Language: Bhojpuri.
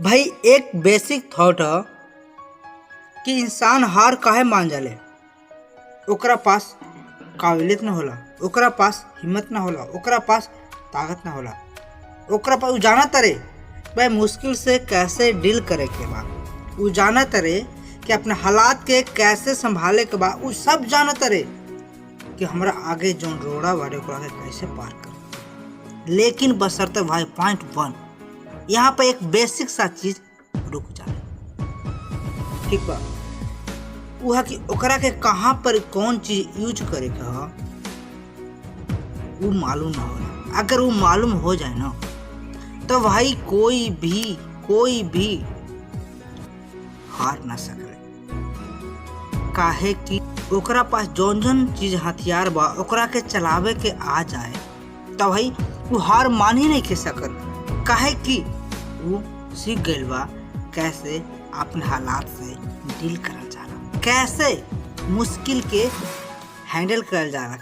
भाई एक बेसिक थॉट है कि इंसान हार काहे मान जाले। ओकरा पास काबिलियत ना होला, ओकरा पास हिम्मत ना होला, ओकरा पास ताकत ना होला, ओकरा पास उ जाना तरे भाई मुश्किल से कैसे डील करे के बा, उ जाना तरे कि अपने हालात के कैसे संभाले के बा, उ सब जाना तरे कि हमरा आगे जौन रोड़ा बारे ओकरा के कैसे पार कर। लेकिन बशर्ते भाई पॉइंट वन यहाँ पे एक बेसिक सा चीज रुक जाए, ठीक बा, वह कि ओकरा के कहाँ पर कौन चीज यूज करे के ह वो मालूम ना होला। अगर वो मालूम हो जाए ना तो भाई कोई भी हार ना सके। काहे कि ओकरा पास जौन जौन चीज हथियार बा ओकरा के चलावे के आ जाए तो भाई वो हार मान ही नहीं के सकत। काहे कि वो सीख गइल बा कैसे अपने हालात से डील करल जाला, कैसे मुश्किल के हैंडल करल जाला।